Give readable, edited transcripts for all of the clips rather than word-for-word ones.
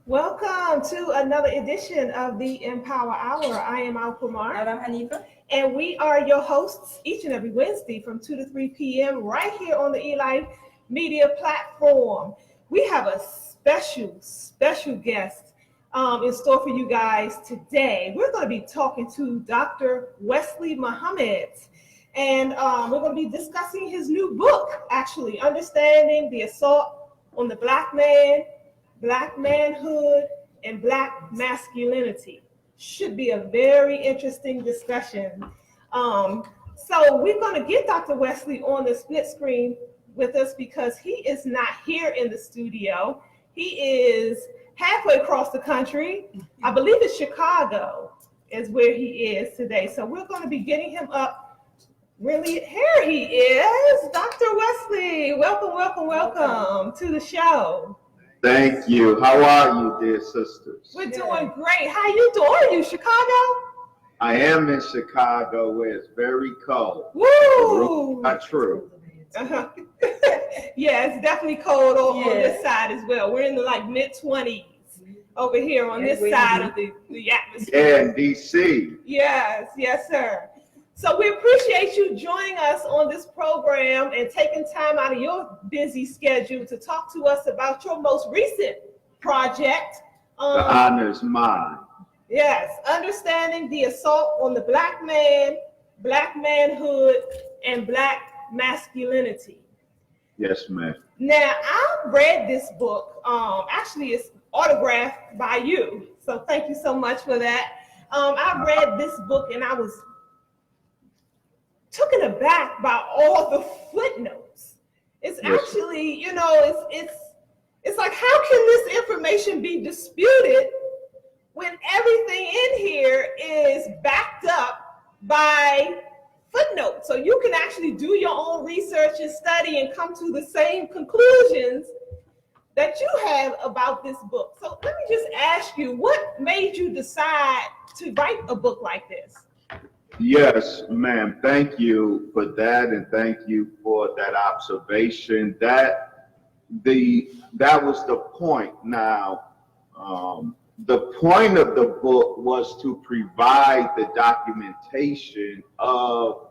Welcome to another edition of the Empower Hour. I am ALQAMAR. And I'm HANIFAH. And we are your hosts each and every Wednesday from 2 to 3 p.m. right here on the eLife Media platform. We have a special guest in store for you guys today. We're going to be talking to Dr. Wesley Muhammad. And we're going to be discussing his new book, actually, Understanding the Assault on the Black Man, Black Manhood, and Black Masculinity. Should be a very interesting discussion. So we're going to get Dr. Wesley on the split screen with us because he is not here in the studio. He is halfway across the country. I believe it's Chicago is where he is today. So we're going to be getting him up. Really, here he is, Dr. Wesley. Welcome to the show. Thank you. How are you, dear sisters? We're doing great. How you doing? Are you Chicago? I am in Chicago where it's very cold. Woo! Not true. Uh-huh. Yeah, it's definitely cold on this side as well. We're in the mid-20s over here on this side of the atmosphere. Yeah, in D.C. Yes, sir. So we appreciate you joining us on this program and taking time out of your busy schedule to talk to us about your most recent project. The honor is mine. Yes, Understanding the Assault on the Black Man, Black Manhood, and Black Masculinity. Yes, ma'am. Now, I read this book. Actually, it's autographed by you. So thank you so much for that. I read this book and I was taken aback by all the footnotes. It's actually, it's like, how can this information be disputed when everything in here is backed up by footnotes? So you can actually do your own research and study and come to the same conclusions that you have about this book. So let me just ask you, what made you decide to write a book like this? Yes, ma'am. Thank you for that, and thank you for that observation. That was the point. Now, the point of the book was to provide the documentation of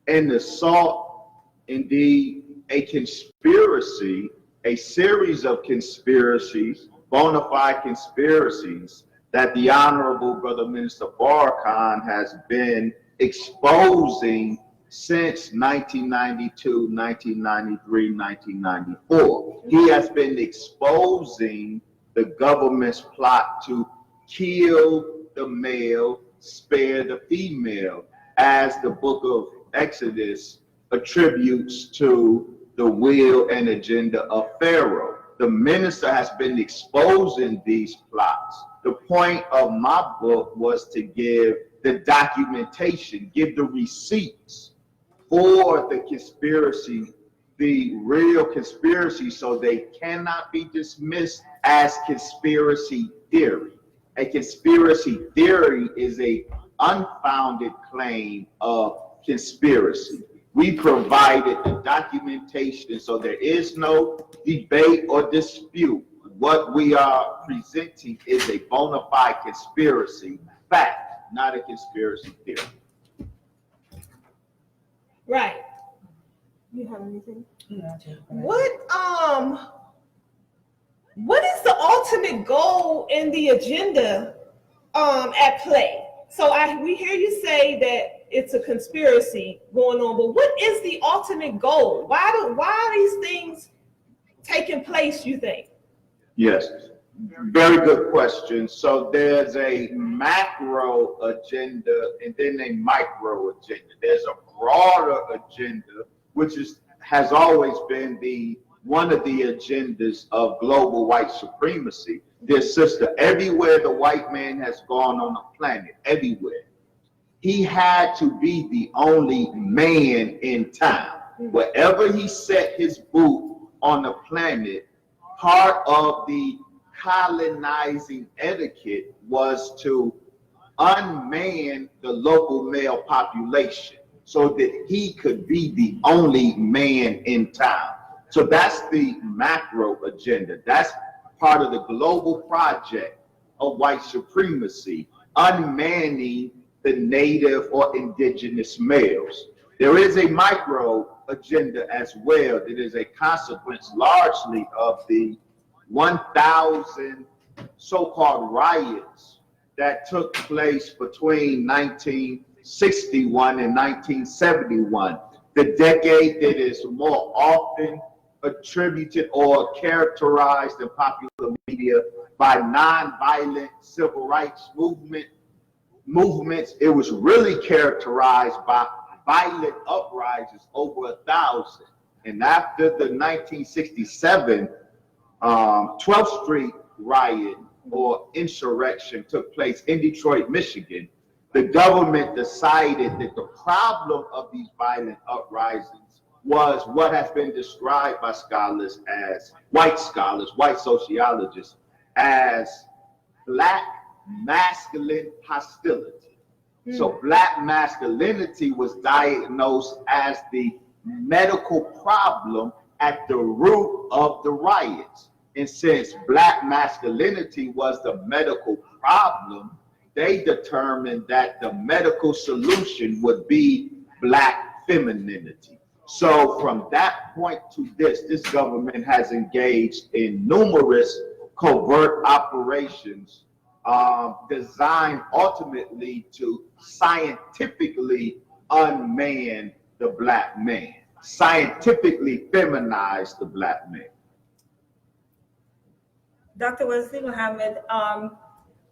an assault, indeed a conspiracy, a series of conspiracies, bona fide conspiracies, that the Honorable Brother Minister Farrakhan has been exposing since 1992, 1993, 1994. He has been exposing the government's plot to kill the male, spare the female, as the book of Exodus attributes to the will and agenda of Pharaoh. The minister has been exposing these plots. The point of my book was to give the documentation, give the receipts for the conspiracy, the real conspiracy, so they cannot be dismissed as conspiracy theory. A conspiracy theory is a unfounded claim of conspiracy. We provided the documentation, so there is no debate or dispute. What we are presenting is a bona fide conspiracy fact, not a conspiracy theory. Right. You have anything? No. What is the ultimate goal and the agenda at play? So we hear you say that it's a conspiracy going on, but what is the ultimate goal? Why are these things taking place, you think? Yes, very good question. So there's a macro agenda and then a micro agenda. There's a broader agenda, which has always been one of the agendas of global white supremacy. Dear sister, everywhere the white man has gone on the planet, everywhere, he had to be the only man in town. Wherever he set his boot on the planet, part of the colonizing etiquette was to unman the local male population so that he could be the only man in town. So that's the macro agenda. That's part of the global project of white supremacy, unmanning the native or indigenous males. There is a micro agenda as well that is a consequence largely of the 1,000 so-called riots that took place between 1961 and 1971, the decade that is more often attributed or characterized in popular media by non-violent civil rights movements. It was really characterized by violent uprisings, over 1,000. And after the 1967 12th Street riot or insurrection took place in Detroit, Michigan, the government decided that the problem of these violent uprisings was what has been described by scholars, white sociologists, as black masculine hostility. So black masculinity was diagnosed as the medical problem at the root of the riots. And since black masculinity was the medical problem, they determined that the medical solution would be black femininity. So from that point to this government has engaged in numerous covert operations designed ultimately to scientifically unman the black man, scientifically feminize the black man. Dr. Wesley Muhammad,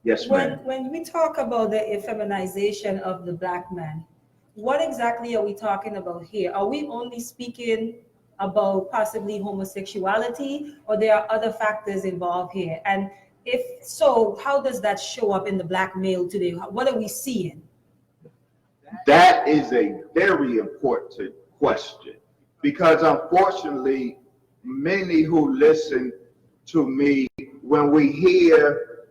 yes, ma'am. When we talk about the effeminization of the black man, what exactly are we talking about here? Are we only speaking about possibly homosexuality, or there are other factors involved here? And if so, how does that show up in the black male today? What are we seeing? That is a very important question, because unfortunately, many who listen to me, when we hear,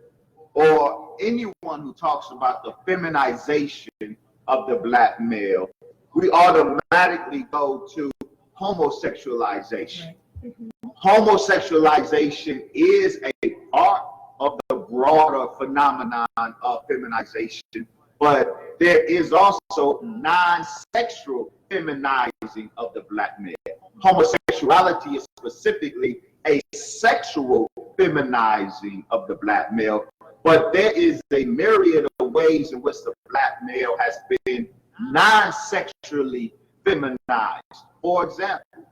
or anyone who talks about the feminization of the black male, we automatically go to homosexualization. Right. Homosexualization is a part of the broader phenomenon of feminization, but there is also non-sexual feminizing of the black male. Homosexuality is specifically a sexual feminizing of the black male, but there is a myriad of ways in which the black male has been non-sexually feminized. For example,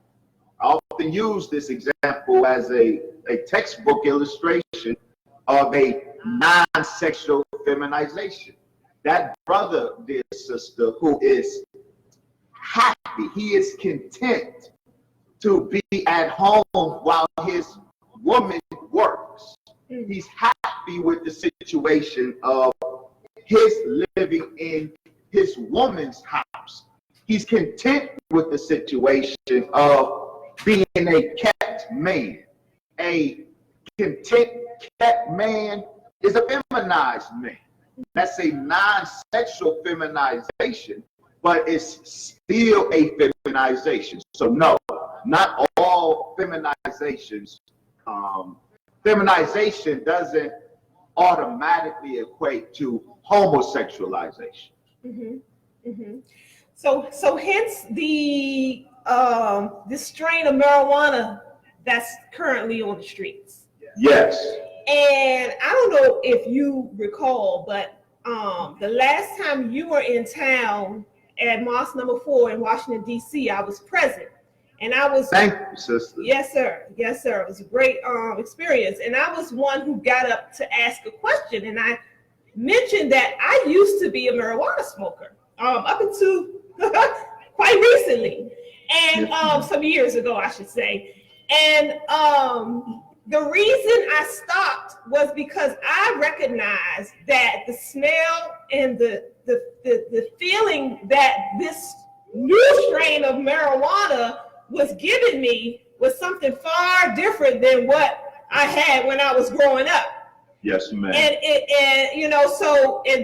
I often use this example as a textbook illustration of a non-sexual feminization. That brother, dear sister, who is happy, he is content to be at home while his woman works. He's happy with the situation of his living in his woman's house. He's content with the situation of being a kept man. A content kept man is a feminized man. That's a non-sexual feminization, but it's still a feminization. So no, not all feminizations. Feminization doesn't automatically equate to homosexualization. Mm-hmm. Mm-hmm. So hence the strain of marijuana that's currently on the streets. Yes. And I don't know if you recall, but the last time you were in town at Mosque Number 4 in Washington, D.C., I was present. And I was— Thank you, sister. Yes, sir. Yes, sir. It was a great experience. And I was one who got up to ask a question. And I mentioned that I used to be a marijuana smoker up until quite recently. And some years ago, I should say. And the reason I stopped was because I recognized that the smell and the feeling that this new strain of marijuana was giving me was something far different than what I had when I was growing up. Yes, ma'am. And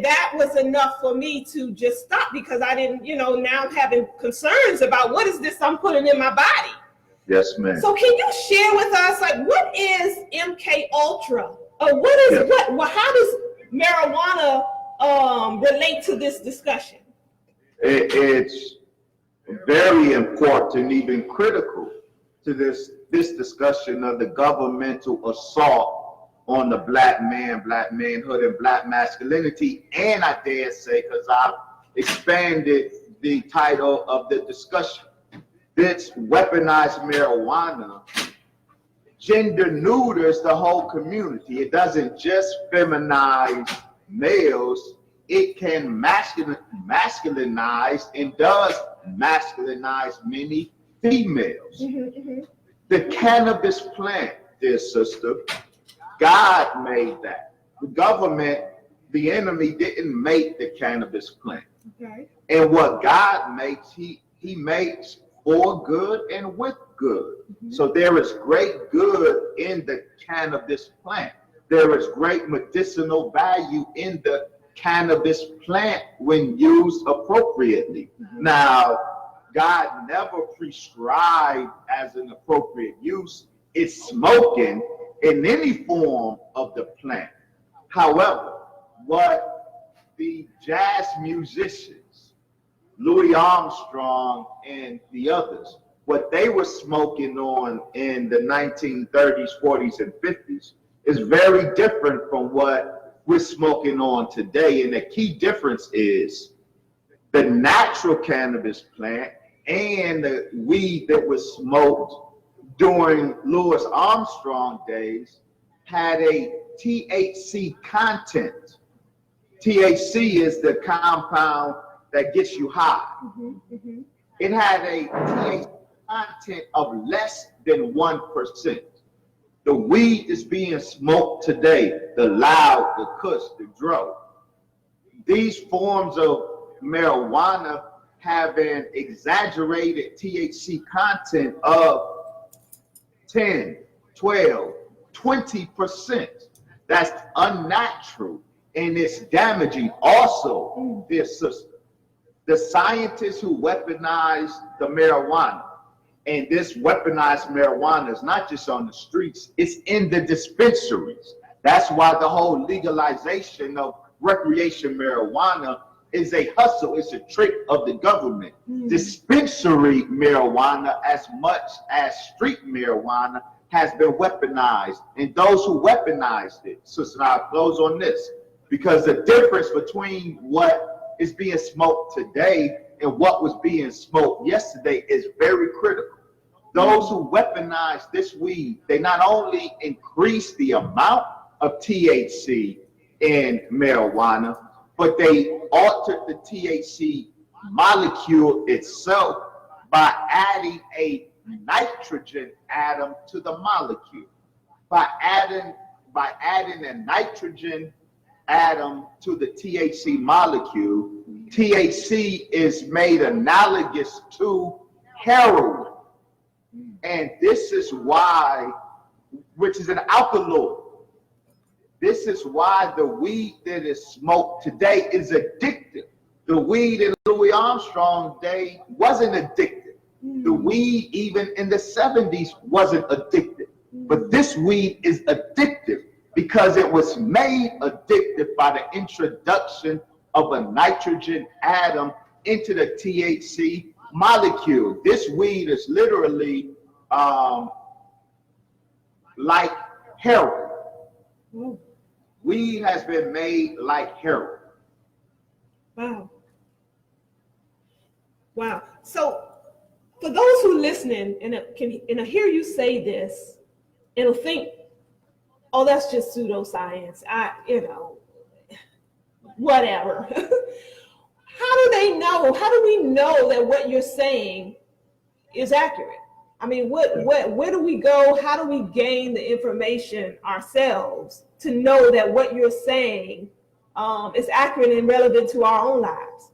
that was enough for me to just stop, because I didn't, now I'm having concerns about what is this I'm putting in my body. Yes, ma'am. So can you share with us, like, what is MK Ultra? What is Yes. how does marijuana relate to this discussion? It's very important, even critical to this discussion of the governmental assault on the black man, black manhood, and black masculinity. And I dare say, because I've expanded the title of the discussion, this weaponized marijuana gender neuters the whole community. It doesn't just feminize males, it can masculinize and does masculinize many females. The cannabis plant, dear sister, God made that. The government, the enemy, didn't make the cannabis plant. Okay. And what God makes, he makes for good and with good. So there is great good in the cannabis plant. There is great medicinal value in the cannabis plant when used appropriately. Now, God never prescribed as an appropriate use. It's smoking in any form of the plant. However, what the jazz musicians, Louis Armstrong and the others, what they were smoking on in the 1930s, 40s, and 50s is very different from what we're smoking on today. And the key difference is the natural cannabis plant and the weed that was smoked during Louis Armstrong days had a THC content. THC is the compound that gets you high. It had a THC content of less than 1%. The weed is being smoked today, the loud, the kush, the dro. These forms of marijuana have an exaggerated THC content of 10, 12, 20%. That's unnatural and it's damaging. Also, dear sister, the scientists who weaponized the marijuana, and this weaponized marijuana is not just on the streets, it's in the dispensaries. That's why the whole legalization of recreation marijuana is a hustle, it's a trick of the government. Dispensary marijuana, as much as street marijuana, has been weaponized. And those who weaponized it, sister, I'll close on this, because the difference between what is being smoked today and what was being smoked yesterday is very critical. Those who weaponize this weed, they not only increase the amount of THC in marijuana, but they altered the THC molecule itself by adding a nitrogen atom to the molecule. By adding a nitrogen atom to the THC molecule, THC is made analogous to heroin. And this is why, which is an alkaloid. This is why the weed that is smoked today is addictive. The weed in Louis Armstrong's day wasn't addictive. The weed even in the 70s wasn't addictive. But this weed is addictive because it was made addictive by the introduction of a nitrogen atom into the THC molecule. This weed is literally like heroin. Weed has been made like heroin. Wow. Wow. So for those who listening and hear you say this, it'll think, oh, that's just pseudoscience. Whatever. How do they know? How do we know that what you're saying is accurate? I mean, where do we go? How do we gain the information ourselves to know that what you're saying is accurate and relevant to our own lives?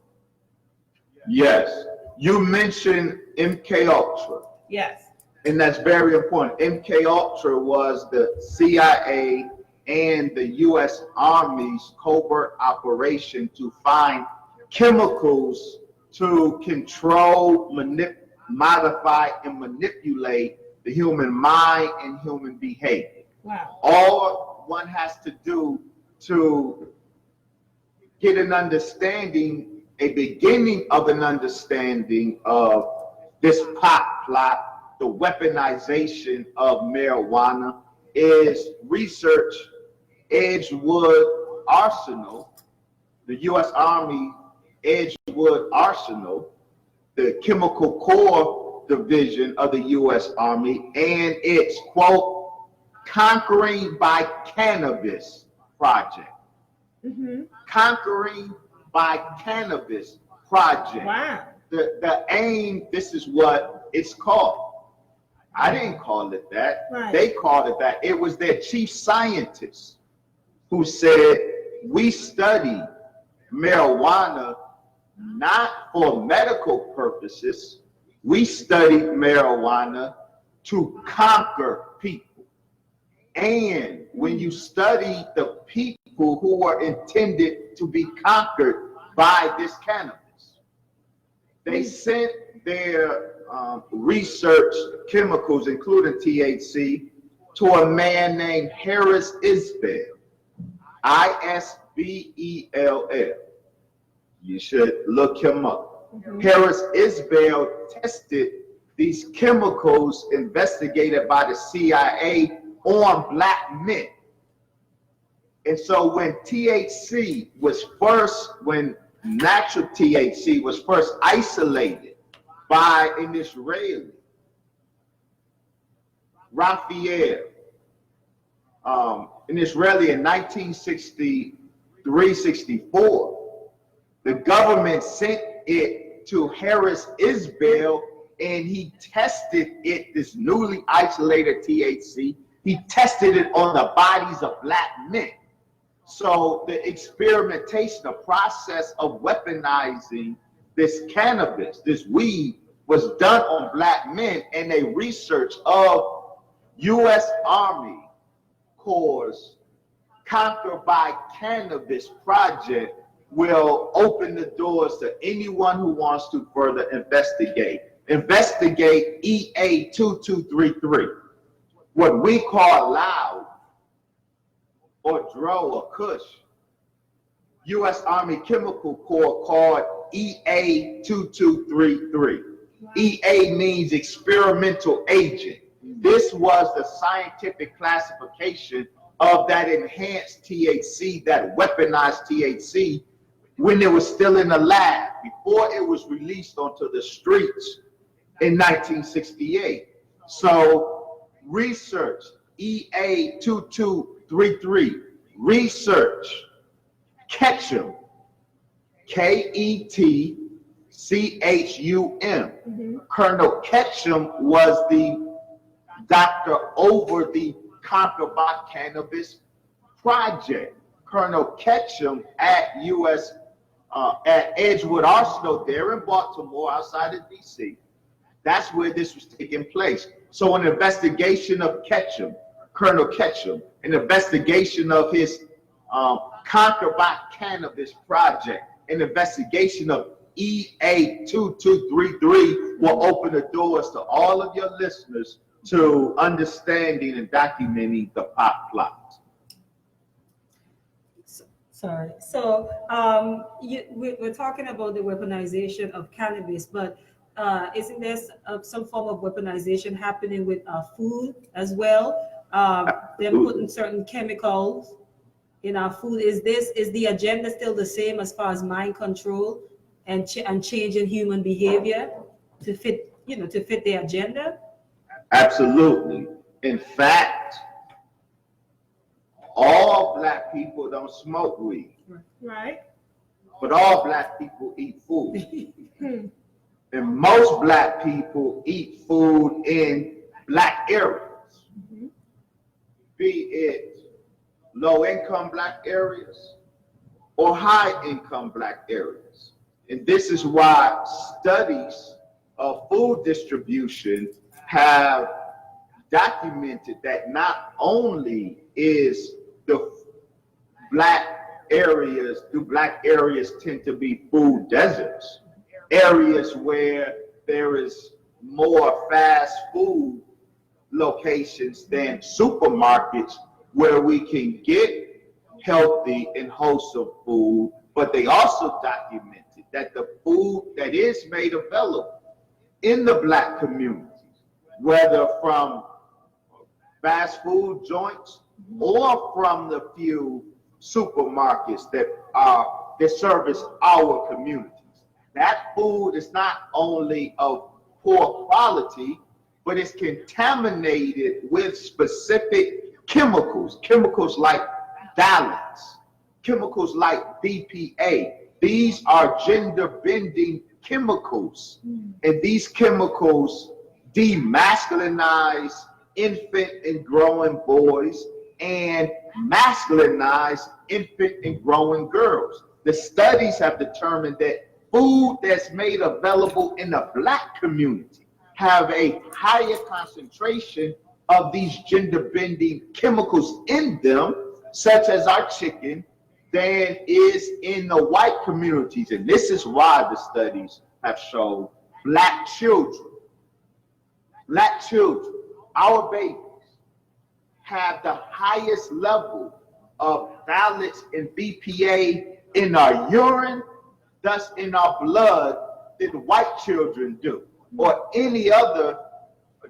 Yes. You mentioned MK Ultra. Yes. And that's very important. MK Ultra was the CIA and the U.S. Army's covert operation to find chemicals to control, modify, and manipulate the human mind and human behavior. Wow. All one has to do to get an understanding, a beginning of an understanding of this pop plot, the weaponization of marijuana, is research Edgewood Arsenal, the U.S. Army Edgewood Arsenal, the Chemical Corps Division of the U.S. Army, and its, quote, Conquering by Cannabis project. Conquering by Cannabis project. Wow. The aim, this is what it's called. I didn't call it that. Right. They called it that. It was their chief scientist who said, we study marijuana not for medical purposes. We study marijuana to conquer people. And when you study the people who are intended to be conquered by this cannabis, they sent their research chemicals, including THC, to a man named Harris Isbell, I-S-B-E-L-L. You should look him up. Harris Isbell tested these chemicals investigated by the CIA on black men. And so when THC was first, when natural THC was first isolated by an Israeli, Raphael, an Israeli in 1963-64, the government sent it to Harris Isbell, and he tested it, this newly isolated THC, he tested it on the bodies of black men. So the experimentation, the process of weaponizing this cannabis, this weed, was done on black men, and a research of U.S. Army Corps' Conquer by Cannabis project will open the doors to anyone who wants to further investigate. Investigate EA 2233, what we call loud, or dro, or kush. U.S. Army Chemical Corps called EA 2233. EA means experimental agent. This was the scientific classification of that enhanced THC, that weaponized THC, when it was still in the lab, before it was released onto the streets in 1968. So research EA 2233, research Ketchum, Ketchum. Colonel Ketchum was the doctor over the Conquer by Cannabis project. Colonel Ketchum at U.S. At Edgewood Arsenal there in Baltimore, outside of D.C. That's where this was taking place. So an investigation of Ketchum, Colonel Ketchum, an investigation of his Conquer by Cannabis project, an investigation of EA 2233 will open the doors to all of your listeners to understanding and documenting the pop plot. Sorry. So we're talking about the weaponization of cannabis, but isn't there some form of weaponization happening with food as well? They're putting certain chemicals in our food. Is the agenda still the same as far as mind control and changing human behavior to fit their agenda? Absolutely. In fact, all black people don't smoke weed. Right. But all black people eat food. And most black people eat food in black areas. Be it low-income black areas or high-income black areas. And this is why studies of food distribution have documented that not only is the black areas tend to be food deserts, areas where there is more fast food locations than supermarkets where we can get healthy and wholesome food, but they also documented that the food that is made available in the Black communities, whether from fast food joints or from the few supermarkets that service our communities, that food is not only of poor quality, but it's contaminated with specific chemicals like phthalates, chemicals like BPA. These are gender-bending chemicals, and these chemicals demasculinize infant and growing boys and masculinize infant and growing girls. The studies have determined that food that's made available in the Black community have a higher concentration of these gender-bending chemicals in them, such as our chicken, than is in the white communities. And this is why the studies have shown Black children, our babies, have the highest level of phthalates and BPA in our urine, thus in our blood, than white children do, or any other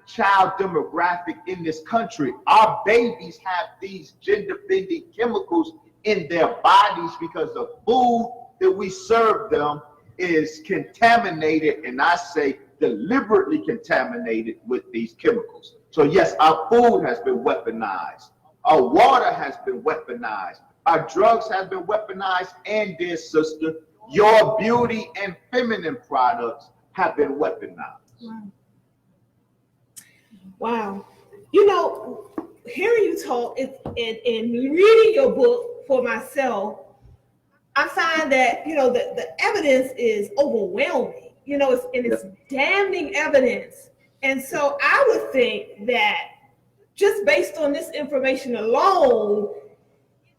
child demographic in this country. Our babies have these gender-bending chemicals in their bodies because the food that we serve them is contaminated, and I say deliberately contaminated with these chemicals. So yes, our food has been weaponized, our water has been weaponized, our drugs have been weaponized, and dear sister, your beauty and feminine products have been weaponized. Wow. You know, hearing you talk and reading your book for myself, I find that, you know, the evidence is overwhelming. You know, it's damning evidence. And so I would think that just based on this information alone,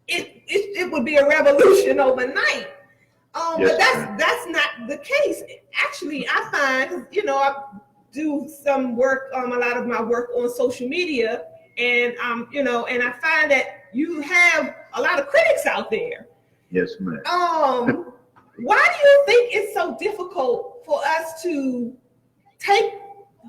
it would be a revolution overnight. But that's not the case. Actually, I find, you know, I do some work, a lot of my work on social media, and you know, and I find that you have a lot of critics out there. Yes, ma'am. Why do you think it's so difficult for us to take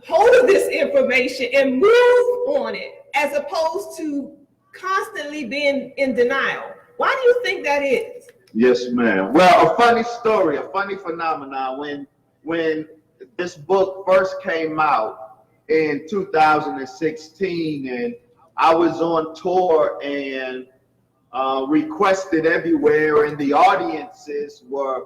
hold of this information and move on it, as opposed to constantly being in denial? Why do you think that is? Yes, ma'am. Well, a funny story, a funny phenomenon. When this book first came out in 2016, and I was on tour and requested everywhere, and the audiences were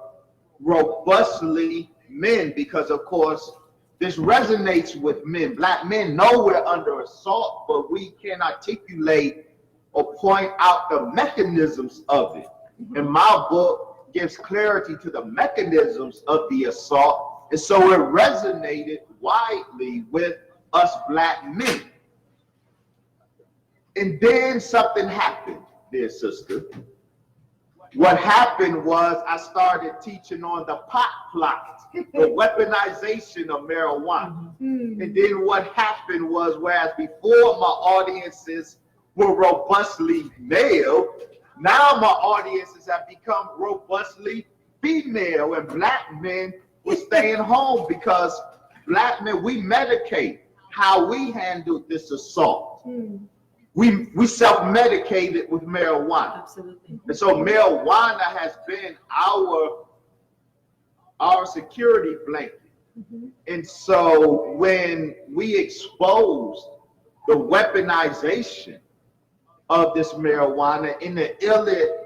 robustly men, because of course this resonates with men. Black men know we're under assault, but we can articulate or point out the mechanisms of it. And my book gives clarity to the mechanisms of the assault, and so it resonated widely with us Black men. And then something happened, dear sister. What happened was I started teaching on the pot plot, the weaponization of marijuana. And then what happened was, whereas before my audiences were robustly male, now my audiences have become robustly female, and Black men were staying home because Black men, we medicate how we handled this assault. We self-medicated with marijuana. Absolutely. And so marijuana has been our security blanket. And so when we exposed the weaponization of this marijuana in the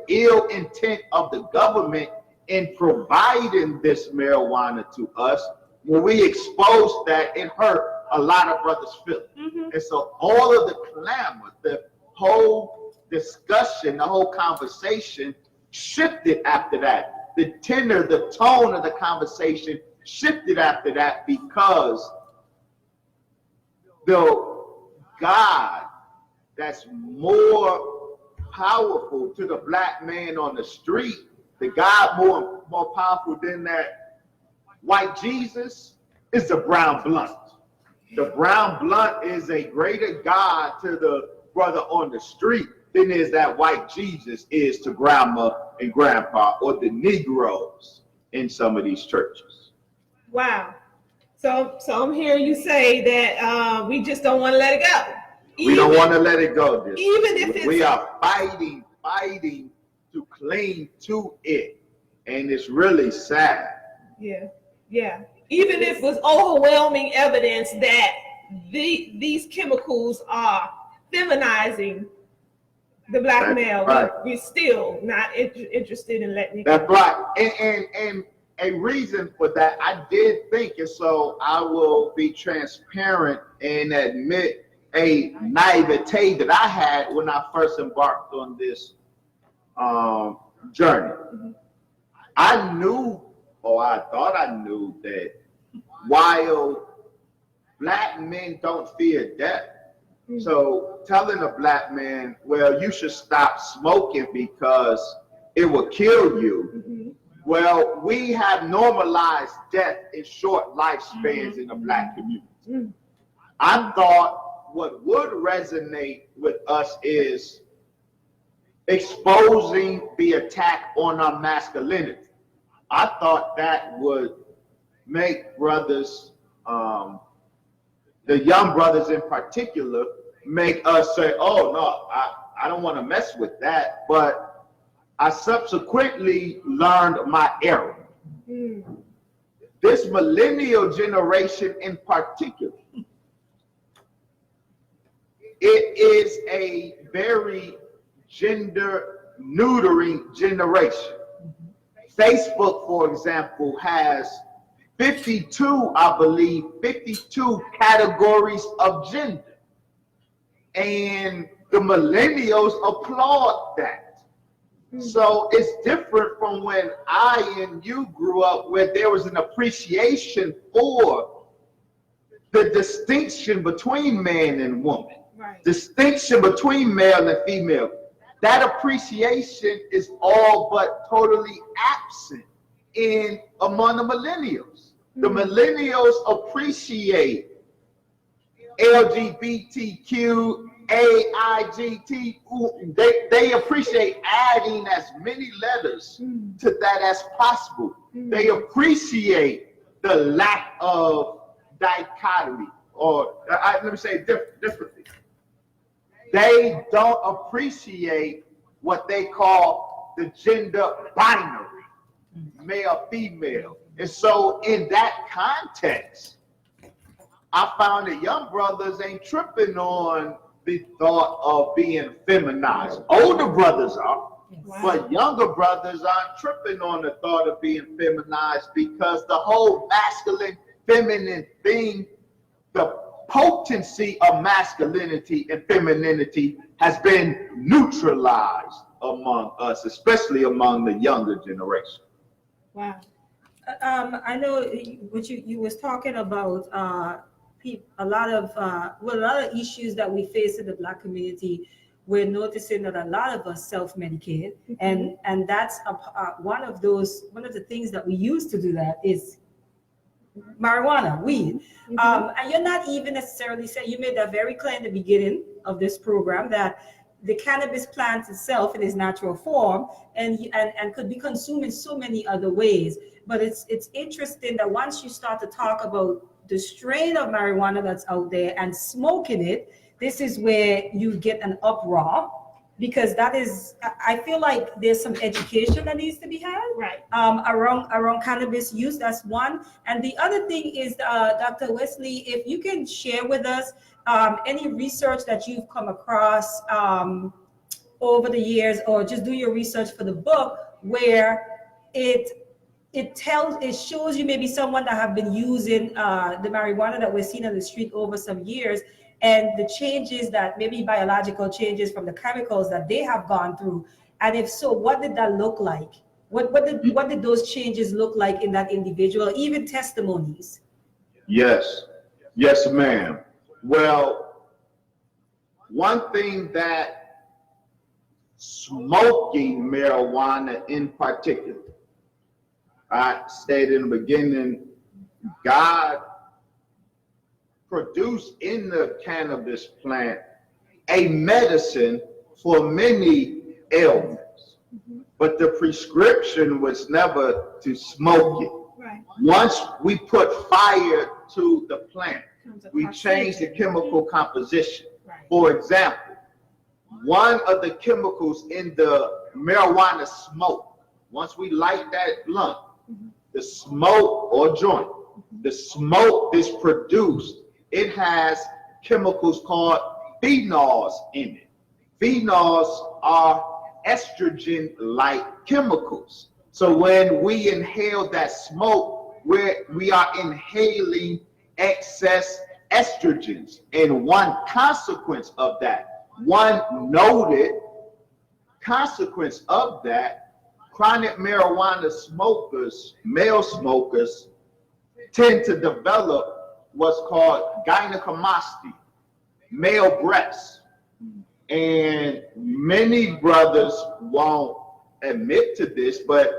ill intent of the government in providing this marijuana to us, when we exposed that, it hurt a lot of brothers' feelings. And so all of the clamor, the whole discussion, the whole conversation shifted after that. The tenor, the tone of the conversation shifted after that, because the God that's more powerful to the Black man on the street, the God more powerful than that white Jesus, is the brown blunt. The brown blunt is a greater God to the brother on the street than is that white Jesus is to grandma and grandpa or the Negroes in some of these churches. Wow. So I'm hearing you say that we just don't want to let it go. We don't want to let it go. Even if it's, we are fighting to cling to it, and it's really sad. Yeah. Even if it was overwhelming evidence that these chemicals are feminizing the black male, right. We're still not interested in letting it go. That's right. And a reason for that, I did think, and so I will be transparent and admit a naivete that I had when I first embarked on this journey. Mm-hmm. I knew, or I thought I knew, that while black men don't fear death, mm-hmm. so telling a black man, well, you should stop smoking because it will kill you. Mm-hmm. Well, we have normalized death in short lifespans mm-hmm. in the black community. Mm-hmm. I thought what would resonate with us is exposing the attack on our masculinity. I thought that would make brothers, the young brothers in particular, make us say, oh no, I don't want to mess with that. But I subsequently learned my error. Mm. This millennial generation in particular, it is a very gender neutering generation. Facebook, for example, has 52, I believe, 52 categories of gender. And the millennials applaud that. So it's different from when I and you grew up, where there was an appreciation for the distinction between man and woman, right. Distinction between male and female. That appreciation is all but totally absent among the millennials. Mm-hmm. The millennials appreciate LGBTQ, AIGT. They appreciate adding as many letters to that as possible. Mm-hmm. They appreciate the lack of dichotomy, or let me say differently. They don't appreciate what they call the gender binary, male, female. And so in that context, I found that young brothers ain't tripping on the thought of being feminized. Older brothers are, wow. But younger brothers aren't tripping on the thought of being feminized, because the whole masculine, feminine thing, the potency of masculinity and femininity has been neutralized among us, especially among the younger generation. Wow. I know what you was talking about, a lot of issues that we face in the black community. We're noticing that a lot of us self-medicate, mm-hmm. and that's one of the things that we use to do that is marijuana, weed. Mm-hmm. And you're not even necessarily saying, you made that very clear in the beginning of this program, that the cannabis plant itself in its natural form and could be consumed in so many other ways. But it's interesting that once you start to talk about the strain of marijuana that's out there and smoking it, this is where you get an uproar, because that is, I feel like there's some education that needs to be had, right? Around cannabis use. That's one. And the other thing is, Dr. Wesley, if you can share with us any research that you've come across over the years, or just do your research for the book, where it shows you maybe someone that have been using the marijuana that we're seeing on the street over some years, and the changes that maybe biological changes from the chemicals that they have gone through. And if so, what did that look like? What did those changes look like in that individual, even testimonies? Yes, ma'am. Well, one thing that smoking marijuana in particular, I said in the beginning, God produced in the cannabis plant a medicine for many ailments. But the prescription was never to smoke it. Right. Once we put fire to the plant, we change the chemical composition. Right. For example, one of the chemicals in the marijuana smoke, once we light that blunt, the smoke or joint, the smoke is produced, it has chemicals called phenols in it. Phenols are estrogen-like chemicals. So when we inhale that smoke, we are inhaling excess estrogens. And one consequence of that, one noted consequence of that, chronic marijuana smokers, male smokers, tend to develop what's called gynecomastia, male breasts. And many brothers won't admit to this, but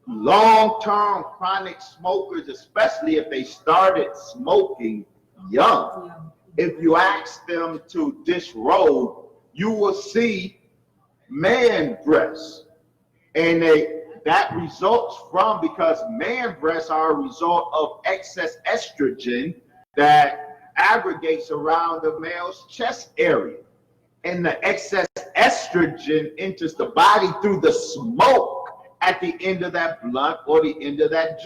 long-term chronic smokers, especially if they started smoking young, if you ask them to disrobe, you will see man breasts. And that results from, because man breasts are a result of excess estrogen that aggregates around the male's chest area. And the excess estrogen enters the body through the smoke at the end of that blunt or the end of that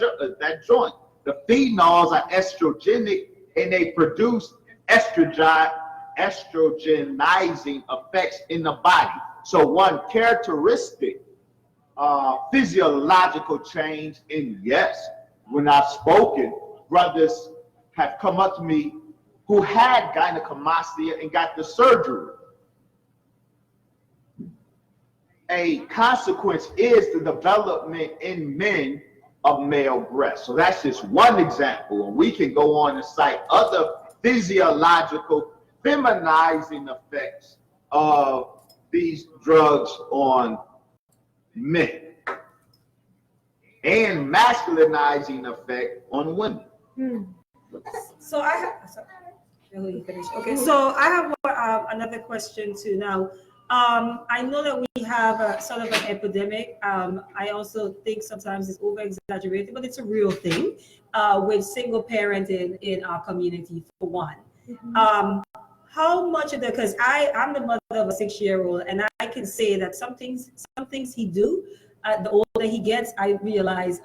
joint. The phenols are estrogenic and they produce estrogenizing effects in the body. So one characteristic physiological change, and yes, when I've spoken, brothers have come up to me who had gynecomastia and got the surgery. A consequence is the development in men of male breasts. So that's just one example, and we can go on and cite other physiological feminizing effects of these drugs on men and masculinizing effect on women. So I have, okay, so I have another question too now. I know that we have a sort of an epidemic. I also think sometimes it's over-exaggerated, but it's a real thing with single parenting in our community, for one. How much of the, because I'm the mother of a 6-year-old, and I can say that some things he do, the older he gets, I realize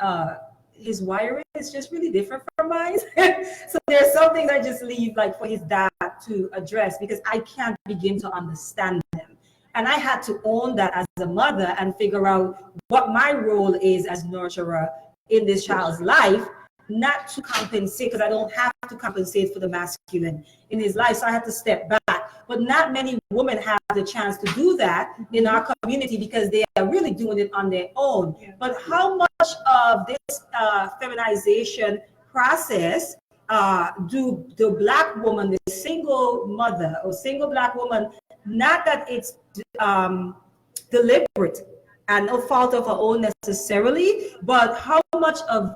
his wiring is just really different from mine. So there's some things I just leave like for his dad to address because I can't begin to understand them. And I had to own that as a mother and figure out what my role is as nurturer in this child's life, not to compensate, because I don't have to compensate for the masculine in his life. So I had to step back. But not many women have the chance to do that in our community because they are really doing it on their own. But how much of this feminization process do the Black woman, the single mother or single Black woman, not that it's deliberate and no fault of her own necessarily, but how much of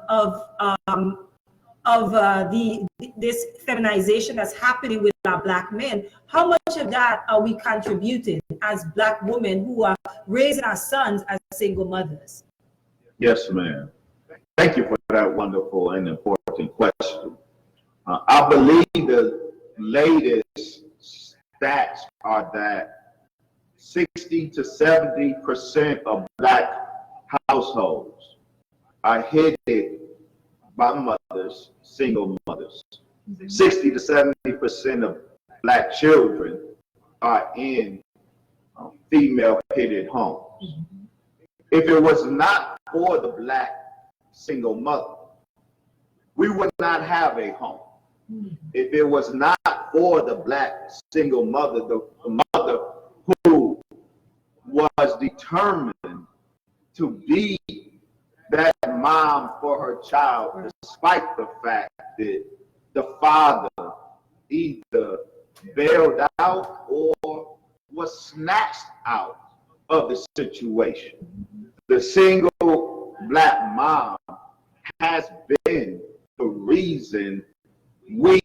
this feminization that's happening with our Black men, how much of that are we contributing as Black women who are raising our sons as single mothers? Yes, ma'am. Thank you for that wonderful and important question. I believe the latest stats are that 60 to 70% of Black households are headed by mothers, single mothers. 60 to 70% of Black children are in female-headed homes. If it was not for the Black single mother, we would not have a home. If it was not for the Black single mother, the mother who was determined to be that mom for her child, despite the fact that the father either bailed out or was snatched out of the situation. The single Black mom has been the reason we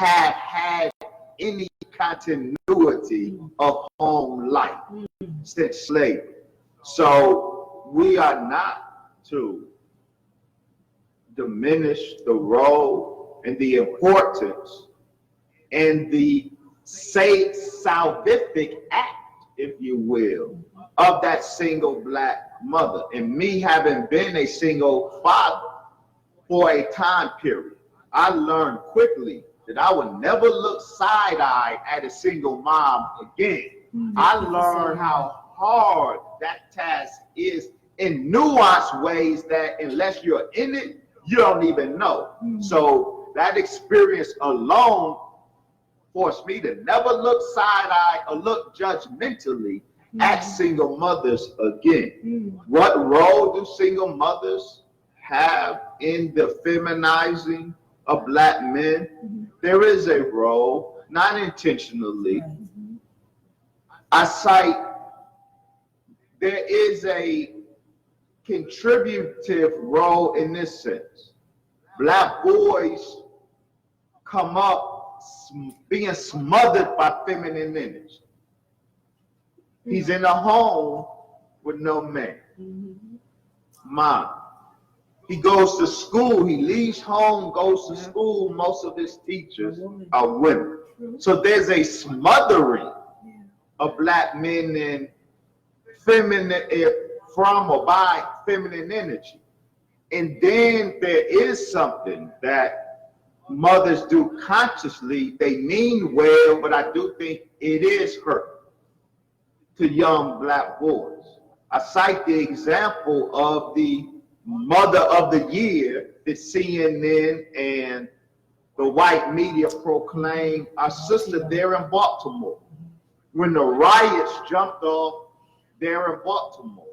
have had any continuity of home life since slavery. So we are not to diminish the role and the importance and the salvific act, if you will, of that single black mother. And me having been a single father for a time period, I learned quickly that I would never look side-eye at a single mom again. I learned how hard that task is in nuanced ways that unless you're in it, you don't even know. So that experience alone forced me to never look side-eye or look judgmentally at single mothers again. What role do single mothers have in the feminizing of black men? There is a role, not intentionally. I cite, there is a contributive role in this sense. Black boys come up being smothered by feminine energy. He's in a home with no man. Mom. He goes to school, he leaves home, goes to school. Most of his teachers are women. So there's a smothering of black men in feminine, from or by feminine energy. And then there is something that mothers do consciously. They mean well, but I do think it is hurt to young black boys. I cite the example of the Mother of the Year that CNN and the white media proclaimed our sister there in Baltimore when the riots jumped off there in Baltimore.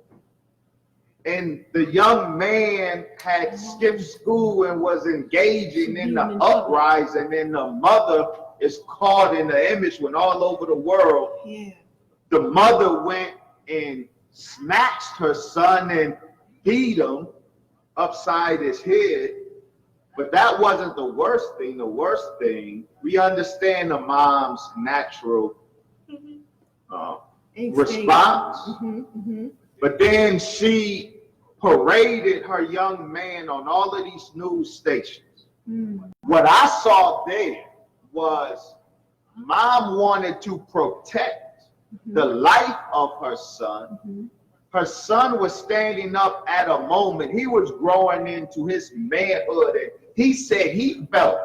And the young man had skipped school and was engaging in the uprising, and the mother is caught in the image when all over the world. The mother went and snatched her son and beat him upside his head. But that wasn't the worst thing. The worst thing, we understand the mom's natural response. But then she paraded her young man on all of these news stations. What I saw there was mom wanted to protect the life of her son. Her son was standing up at a moment. He was growing into his manhood. And he said he felt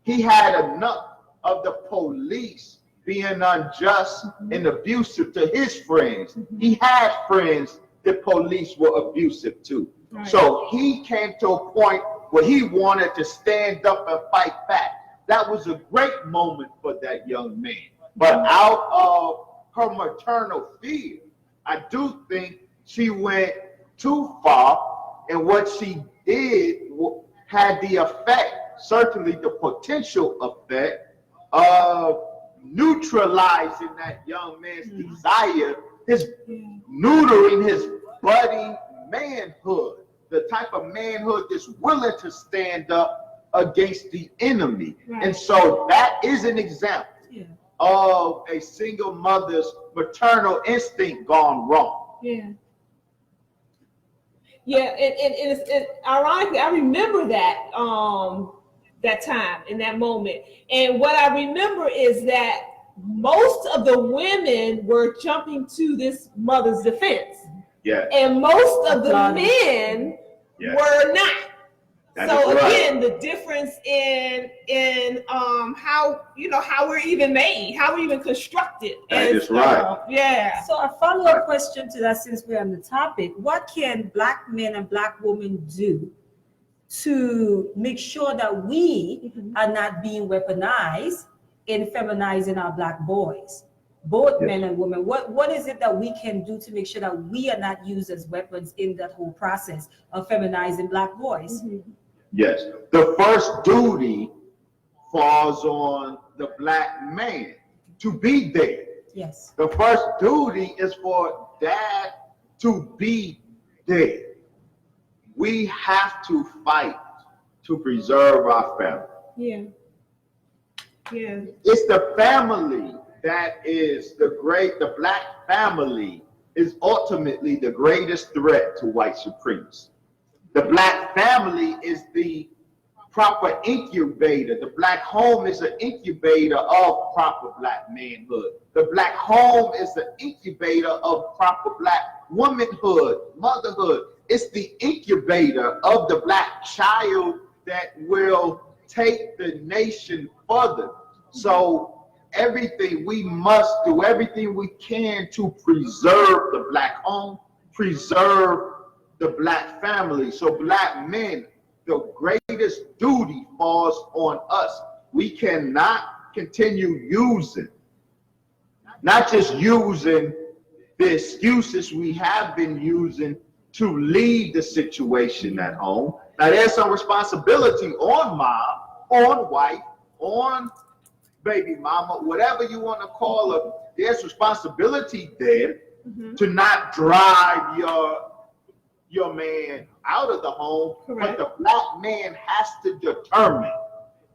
he had enough of the police being unjust and abusive to his friends. He had friends the police were abusive to. So he came to a point where he wanted to stand up and fight back. That was a great moment for that young man. But out of her maternal fear, I do think she went too far, and what she did had the effect, certainly the potential effect, of neutralizing that young man's desire, his neutering his budding manhood, the type of manhood that's willing to stand up against the enemy. And so that is an example of a single mother's maternal instinct gone wrong. And it's ironically, I remember that that time in that moment. And what I remember is that most of the women were jumping to this mother's defense. And most of the men were not. So again, the difference in how how we're even made, how we're even constructed. That is right. So a follow-up question to that, since we're on the topic, what can black men and black women do to make sure that we are not being weaponized in feminizing our black boys, both men and women? What is it that we can do to make sure that we are not used as weapons in that whole process of feminizing black boys? Yes, the first duty falls on the black man to be there. The first duty is for dad to be there. We have to fight to preserve our family. Yeah. It's the family that is the black family is ultimately the greatest threat to white supremacy. The black family is the proper incubator. The black home is an incubator of proper black manhood. The black home is the incubator of proper black womanhood, motherhood. It's the incubator of the black child that will take the nation further. So we must do everything we can to preserve the black home, preserve the black family. So black men, the greatest duty falls on us. We cannot continue using, not just using the excuses we have been using to leave the situation at home. Now there's some responsibility on mom, on wife, on baby mama, whatever you want to call her. There's responsibility there to not drive your man out of the home. Correct. But the black man has to determine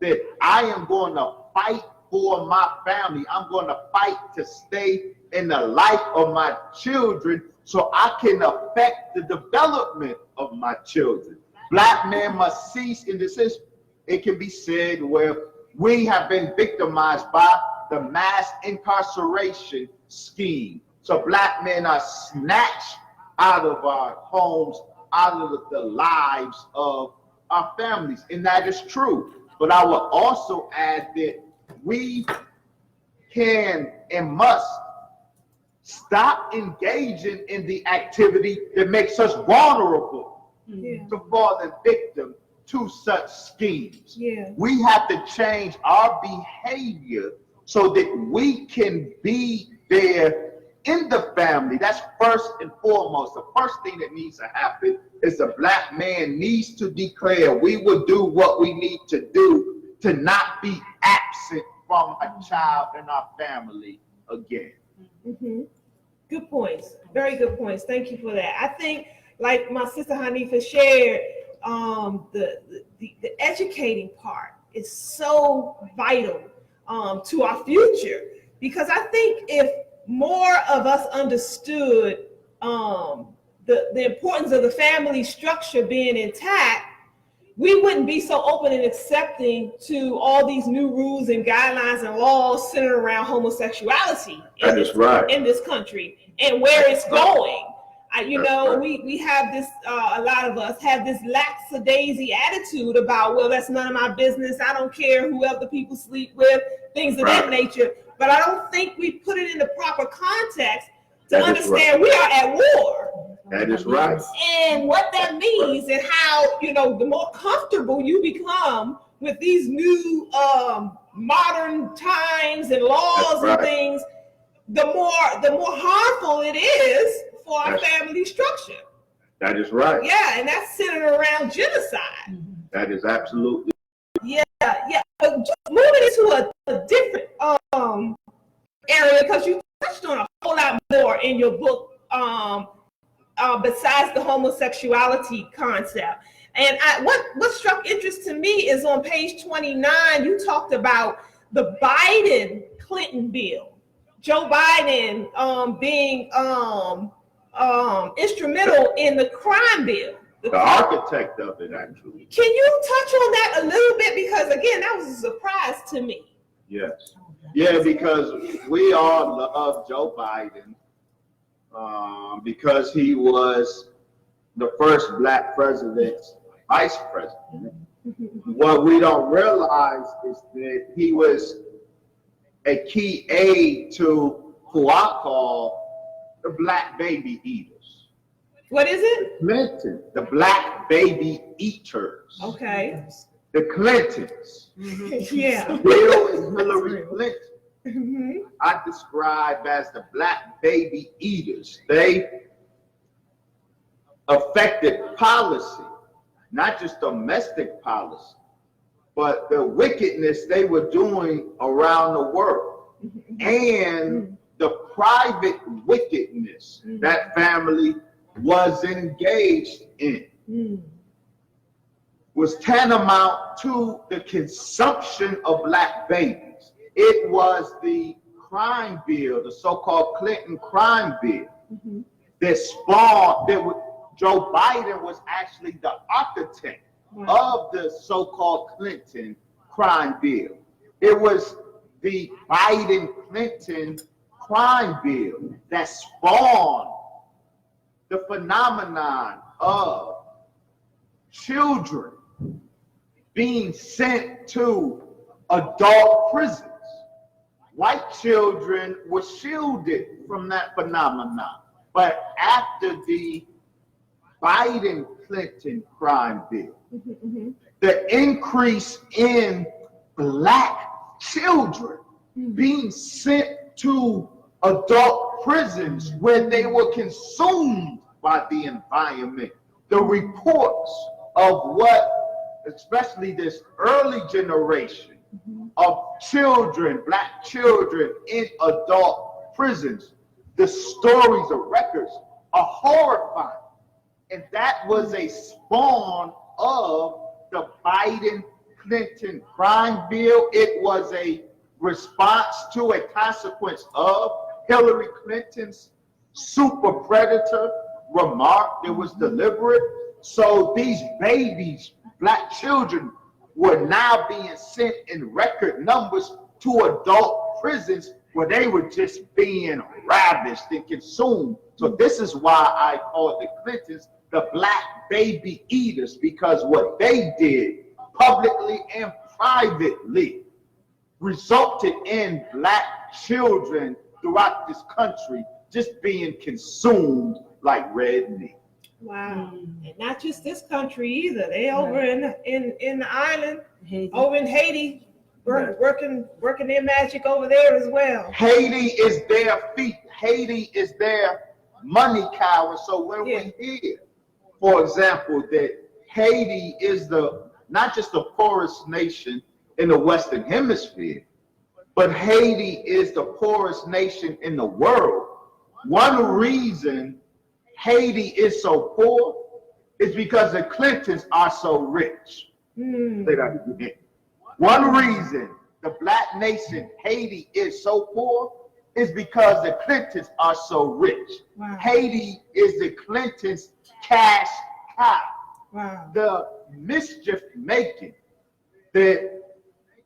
that I am going to fight for my family. I'm going to fight to stay in the life of my children so I can affect the development of my children. Black men must cease in this. It can be said where we have been victimized by the mass incarceration scheme. So black men are snatched out of our homes, out of the lives of our families. And that is true. But I will also add that we can and must stop engaging in the activity that makes us vulnerable to falling victim to such schemes. Yeah. We have to change our behavior so that we can be there in the family. That's first and foremost. The first thing that needs to happen is the black man needs to declare we will do what we need to do to not be absent from a child in our family again. Good points. Very good points. Thank you for that. I think, like my sister HANIFAH shared, the educating part is so vital to our future, because I think if more of us understood the importance of the family structure being intact, we wouldn't be so open and accepting to all these new rules and guidelines and laws centered around homosexuality in this country and where it's going. We have this, a lot of us have this lackadaisy attitude about, well, that's none of my business. I don't care who other people sleep with, things of that nature. But I don't think we put it in the proper context to understand we are at war. That is right. And what that means and how, the more comfortable you become with these new modern times and laws and things, the more harmful it is for our family structure. That is right. Yeah, and that's centered around genocide. That is absolutely. Yeah. But just moving into a different area, because you touched on a whole lot more in your book besides the homosexuality concept. And what struck interest to me is on page 29, you talked about the Biden-Clinton bill. Joe Biden being instrumental in the crime bill. The architect of it, actually. Can you touch on that a little bit? Because again, that was a surprise to me. Yes. Yeah, because we all love Joe Biden because he was the first black president's vice president. What we don't realize is that he was a key aide to who I call the black baby eaters. What is it? Clinton, the black baby eaters. Okay. The Clintons. Yeah. Bill and Hillary Clinton. I describe as the black baby eaters. They affected policy, not just domestic policy, but the wickedness they were doing around the world and the private wickedness that family was engaged in. was tantamount to the consumption of black babies. It was the crime bill, the so-called Clinton crime bill, that spawned, Joe Biden was actually the architect of the so-called Clinton crime bill. It was the Biden-Clinton crime bill that spawned the phenomenon of children being sent to adult prisons. White children were shielded from that phenomenon. But after the Biden-Clinton crime bill, the increase in black children being sent to adult prisons where they were consumed by the environment. The reports of what, especially this early generation of children, black children in adult prisons, the stories or records are horrifying. And that was a spawn of the Biden-Clinton crime bill. It was a response to a consequence of Hillary Clinton's super predator remark that was deliberate. So these babies, black children, were now being sent in record numbers to adult prisons where they were just being ravished and consumed. So this is why I call the Clintons the black baby eaters, because what they did publicly and privately resulted in black children throughout this country just being consumed like red meat. Wow. And not just this country either. They over in the island, over in Haiti, working their magic over there as well. Haiti is their feet. Haiti is their money cow. And so when we hear, for example, that Haiti is not just the poorest nation in the Western Hemisphere, but Haiti is the poorest nation in the world. One reason Haiti is so poor is because the Clintons are so rich. Say that again. One reason the black nation Haiti is so poor is because the Clintons are so rich. Wow. Haiti is the Clintons' cash cow. Wow. The mischief making that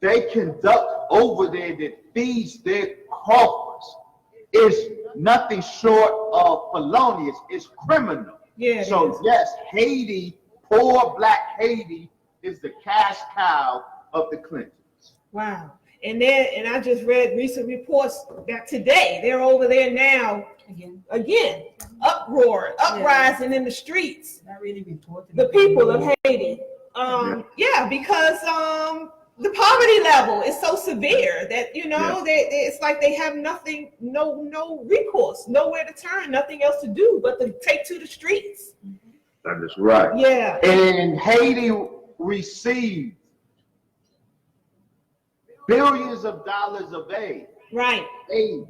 they conduct over there that feeds their coffers is nothing short of felonious. It's criminal. Yeah. So yes, Haiti, poor black Haiti, is the cash cow of the Clintons. Wow. And I just read recent reports that today they're over there now again, uprising in the streets. Not really reporting. The people of Haiti. Because the poverty level is so severe that it's like they have nothing, no recourse, nowhere to turn, nothing else to do but to take to the streets. That is right. Yeah. And Haiti received billions of dollars of aid. Right. Aid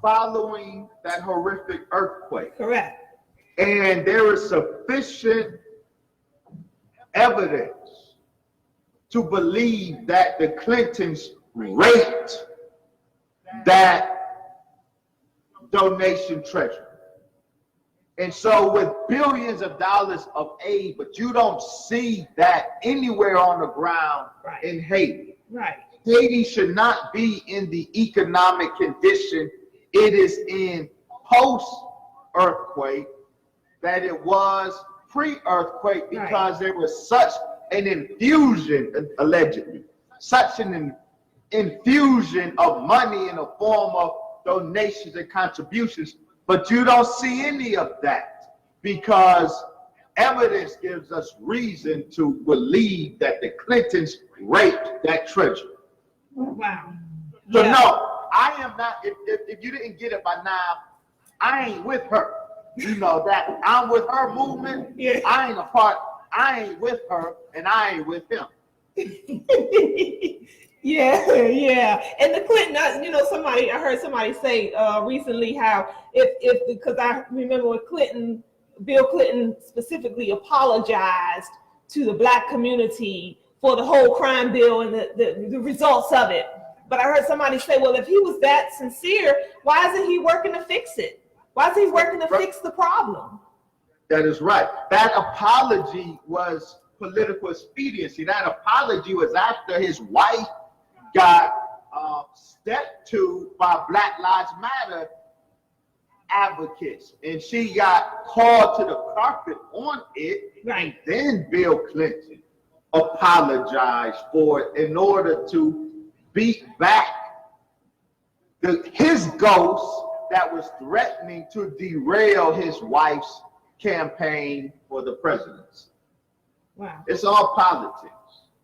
following that horrific earthquake. Correct. And there is sufficient evidence to believe that the Clintons raped that donation treasure. And so with billions of dollars of aid, but you don't see that anywhere on the ground in Haiti. Right. Haiti should not be in the economic condition it is in post-earthquake that it was pre-earthquake, because there was such an infusion, allegedly, such an infusion of money in the form of donations and contributions, but you don't see any of that because evidence gives us reason to believe that the Clintons raped that treasure. Wow. So no, I am not, if you didn't get it by now, I ain't with her. You know that I'm with her movement. Yeah. I ain't with her, and I ain't with him. Yeah. And the Clinton, I heard somebody say recently how because I remember when Bill Clinton specifically apologized to the Black community for the whole crime bill and the results of it. But I heard somebody say, well, if he was that sincere, why isn't he working to fix it? Why is he working to fix the problem? That is right. That apology was political expediency. That apology was after his wife got stepped to by Black Lives Matter advocates, and she got called to the carpet on it. Right. And then Bill Clinton apologized for it in order to beat back his ghost that was threatening to derail his wife's campaign for the presidency. Wow. It's all politics.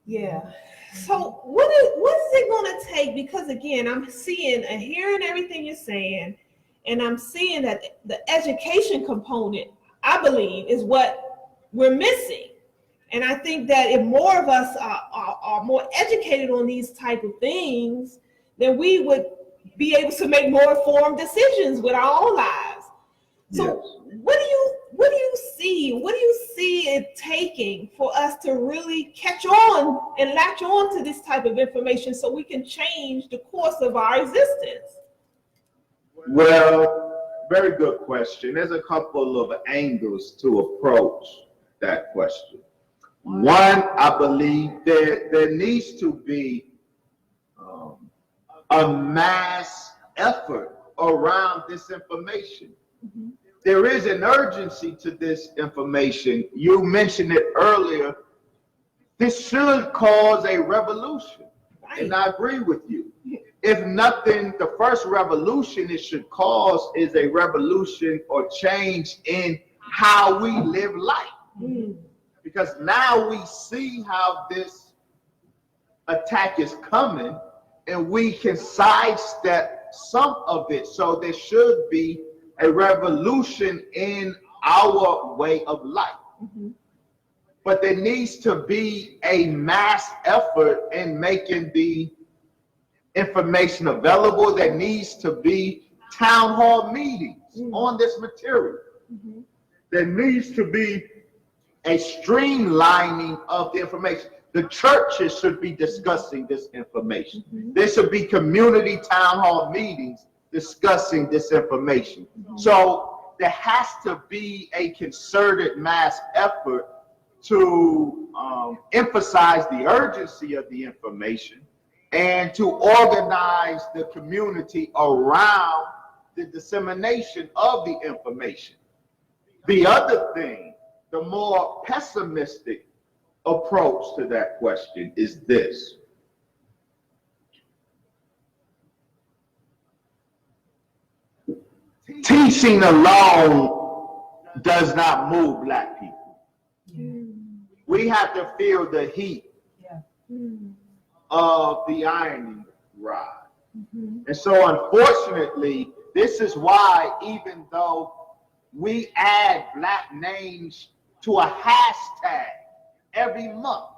Yeah. So what is it going to take? Because again, I'm seeing and hearing everything you're saying, and I'm seeing that the education component, I believe, is what we're missing. And I think that if more of us are more educated on these type of things, then we would be able to make more informed decisions with our own lives. So Yes. what do you see? What do you see it taking for us to really catch on and latch on to this type of information so we can change the course of our existence? Well, very good question. There's a couple of angles to approach that question. One, I believe there needs to be a mass effort around this information. Mm-hmm. There is an urgency to this information. You mentioned it earlier. This should cause a revolution. Right. And I agree with you. If nothing, the first revolution it should cause is a revolution or change in how we live life. Mm. Because now we see how this attack is coming and we can sidestep some of it. So there should be a revolution in our way of life. Mm-hmm. But there needs to be a mass effort in making the information available. There needs to be town hall meetings on this material. Mm-hmm. There needs to be a streamlining of the information. The churches should be discussing this information. Mm-hmm. There should be community town hall meetings discussing this information. Mm-hmm. So there has to be a concerted mass effort to emphasize the urgency of the information and to organize the community around the dissemination of the information. The other thing, the more pessimistic approach to that question is this. Teaching alone does not move Black people. We have to feel the heat of the ironing rod. And so unfortunately, this is why even though we add Black names to a hashtag every month,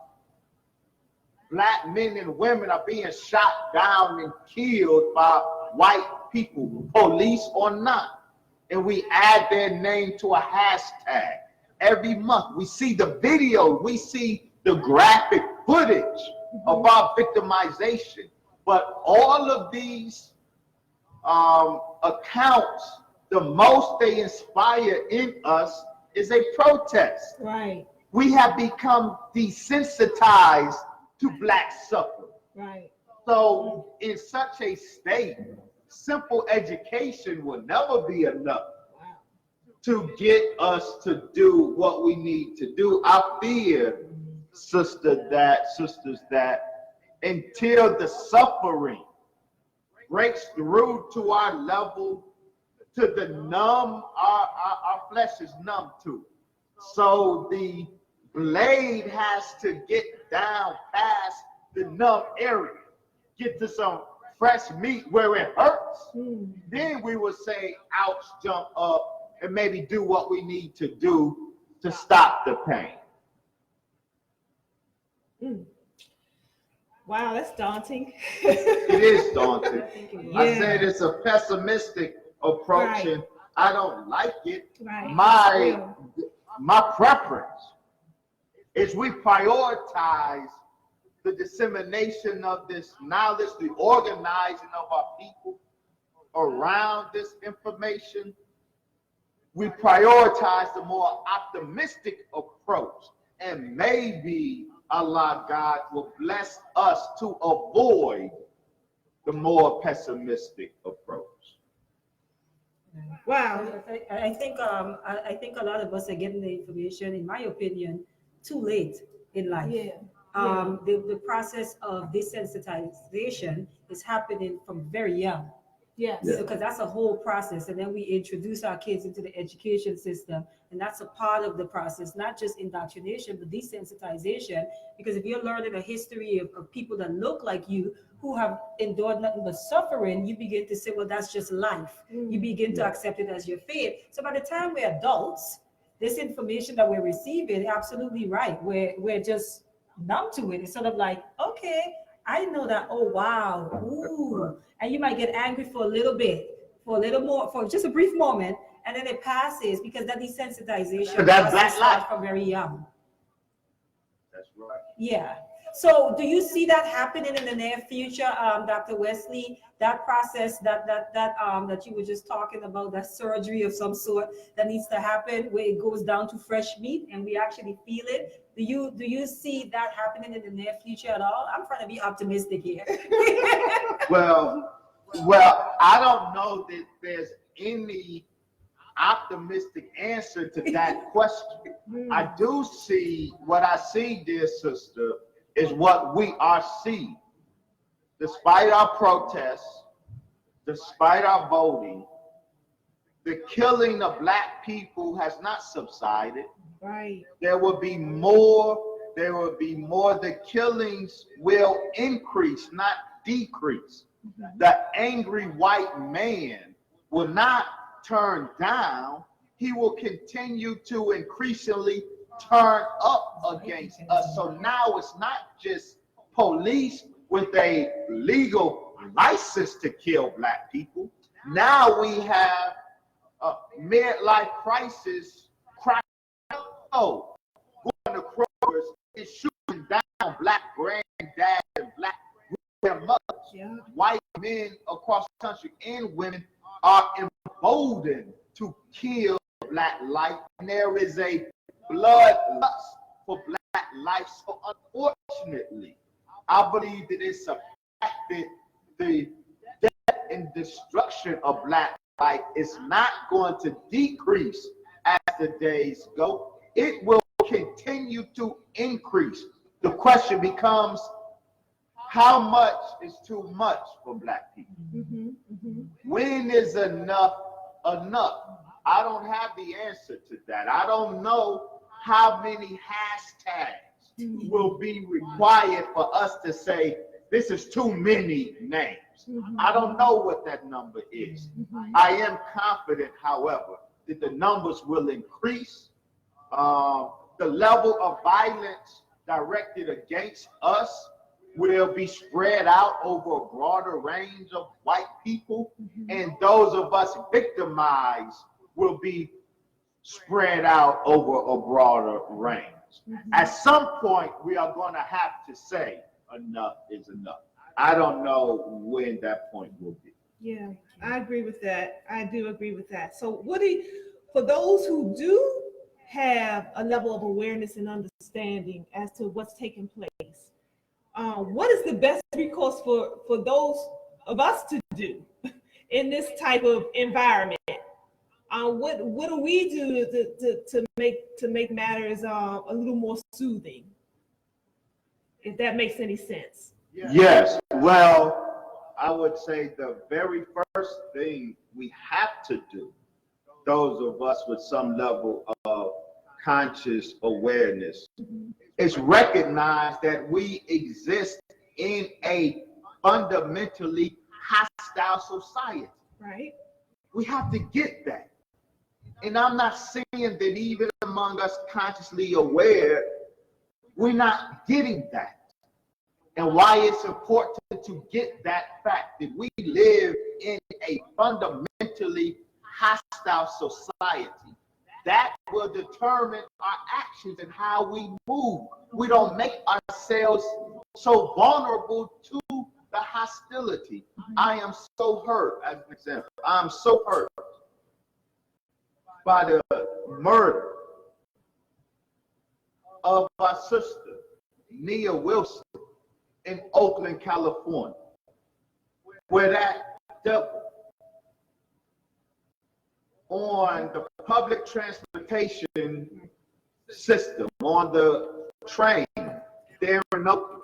Black men and women are being shot down and killed by white people, police or not. And we add their name to a hashtag every month. We see the video, we see the graphic footage of our victimization. But all of these accounts, the most they inspire in us is a protest. Right. We have become desensitized to Black suffering. Right. So in such a state, simple education will never be enough to get us to do what we need to do. I fear, sisters, that until the suffering breaks through to our level, to the numb, our flesh is numb to. So the blade has to get down past the numb area, get to some fresh meat where it hurts. Then we would say, ouch, jump up, and maybe do what we need to do to stop the pain. Wow, that's daunting. It is daunting. Yeah. I said it's a pessimistic approach, Right. and I don't like it. Right. My preference is we prioritize the dissemination of this knowledge, the organizing of our people around this information. We prioritize the more optimistic approach, and maybe Allah God will bless us to avoid the more pessimistic approach. Wow. I think a lot of us are getting the information, in my opinion, too late in life. Yeah. The process of desensitization is happening from very young. Yes. Yeah. Because that's a whole process, and then we introduce our kids into the education system, and that's a part of the process, not just indoctrination, but desensitization. Because if you're learning a history of people that look like you, who have endured nothing but suffering, you begin to say, well, that's just life. You begin to accept it as your fate. So by the time we're adults, this information that we're receiving, absolutely right, we're just numb to it. It's sort of like, okay, I know that, oh wow, ooh. And you might get angry for a little bit, for a little more, for just a brief moment, and then it passes, because that desensitization starts from very young. That's right. Yeah. So do you see that happening in the near future, Dr. Wesley? That process that you were just talking about, that surgery of some sort that needs to happen, where it goes down to fresh meat and we actually feel it. Do you see that happening in the near future at all? I'm trying to be optimistic here. Well, I don't know that there's any optimistic answer to that question. I do see, what I see, dear sister, is what we are seeing. Despite our protests, despite our voting, the killing of Black people has not subsided. Right. There will be more. The killings will increase, not decrease. The angry white man will not turn down. He will continue to increasingly turn up against us. So now it's not just police with a legal license to kill Black people. Now we have a midlife crisis. Going to Kroger's is shooting down Black granddads and Black mothers. Yeah. White men across the country and women are emboldened to kill Black life, and there is a bloodlust for Black life. So unfortunately, I believe that it's a fact that the death and destruction of Black life is not going to decrease as the days go. It will continue to increase. The question becomes, how much is too much for Black people? When is enough enough? I don't have the answer to that. I don't know how many hashtags will be required for us to say this is too many names. I don't know what that number is. I am confident, however, that the numbers will increase. The level of violence directed against us will be spread out over a broader range of white people, and those of us victimized will be spread out over a broader range. At some point, we are going to have to say enough is enough. I don't know when that point will be. Yeah, I agree with that. I do agree with that. So for those who do have a level of awareness and understanding as to what's taking place, what is the best recourse for those of us to do in this type of environment? What do we do to make matters a little more soothing, if that makes any sense? Yes. Well, I would say the very first thing we have to do, those of us with some level of conscious awareness, is recognize that we exist in a fundamentally hostile society. Right. We have to get that. And I'm not saying that even among us consciously aware, we're not getting that. And why it's important to get that fact that we live in a fundamentally hostile society that will determine our actions and how we move. We don't make ourselves so vulnerable to the hostility. I am so hurt, as an example. I'm so hurt by the murder of my sister, Nia Wilson, in Oakland, California, where that devil on the public transportation system, on the train there in Oakland,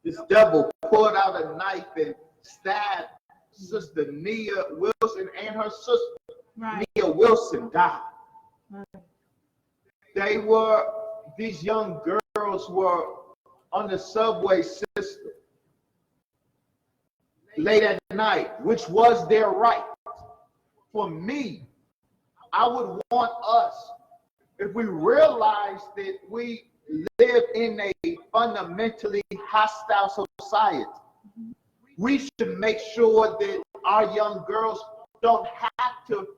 this devil pulled out a knife and stabbed Sister Nia Wilson and her sister. Right. Nia Wilson died. Right. These young girls were on the subway system late at night, which was their right. For me, I would want us, if we realize that we live in a fundamentally hostile society, we should make sure that our young girls don't have to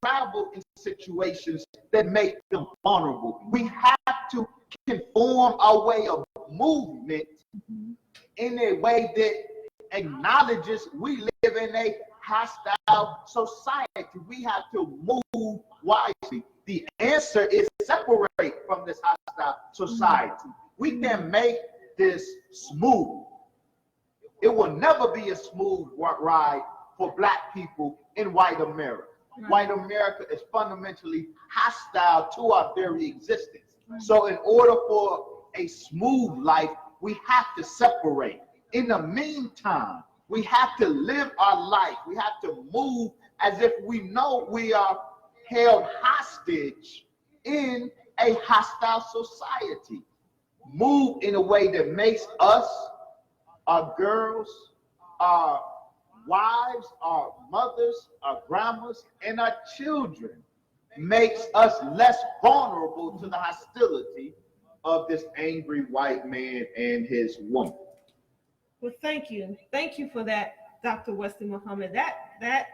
travel in situations that make them vulnerable. We have to conform our way of movement in a way that acknowledges we live in a hostile society. We have to move wisely. The answer is separate from this hostile society. We can make this smooth. It will never be a smooth ride for Black people in white America. White America is fundamentally hostile to our very existence. So in order for a smooth life, we have to separate. In the meantime, we have to live our life. We have to move as if we know we are held hostage in a hostile society. Move in a way that makes us, our girls, our wives, our mothers, our grandmas, and our children, makes us less vulnerable to the hostility of this angry white man and his woman. Well, thank you. Thank you for that, Dr. Wesley Muhammad. That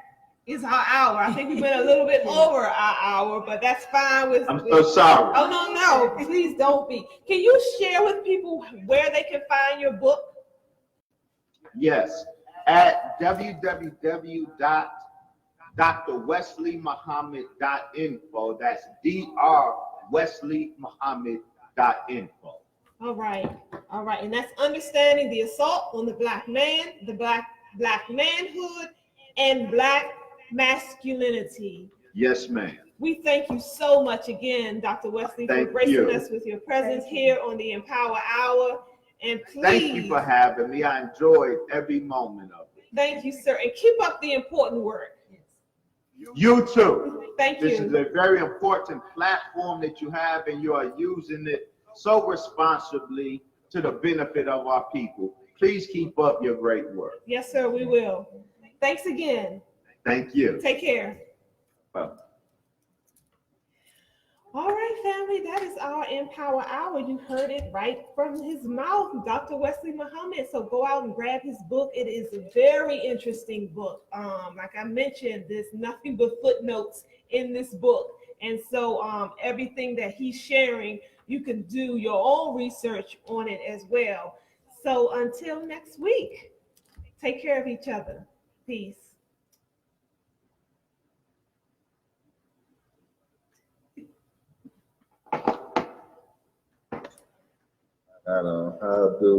is our hour. I think we went a little bit over our hour, but that's fine with. I'm so sorry. Oh, no, please don't be. Can you share with people where they can find your book? Yes, at www.drwesleymuhammad.info. That's drwesleymuhammad.info. All right. And that's understanding the assault on the Black man, the black manhood, and Black masculinity. Yes, ma'am. We thank you so much again, Dr. Wesley, for gracing us with your presence here on the Empower Hour. And please, thank you for having me. I enjoyed every moment of it. Thank you, sir. And keep up the important work. You too. Thank you. This is a very important platform that you have, and you are using it so responsibly to the benefit of our people. Please keep up your great work. Yes, sir, we will. Thanks again. Thank you. Take care. Bye. All right, family, that is our Empower Hour. You heard it right from his mouth, Dr. Wesley Muhammad. So go out and grab his book. It is a very interesting book. Like I mentioned, there's nothing but footnotes in this book. And so everything that he's sharing, you can do your own research on it as well. So until next week, take care of each other. Peace. I don't know how to do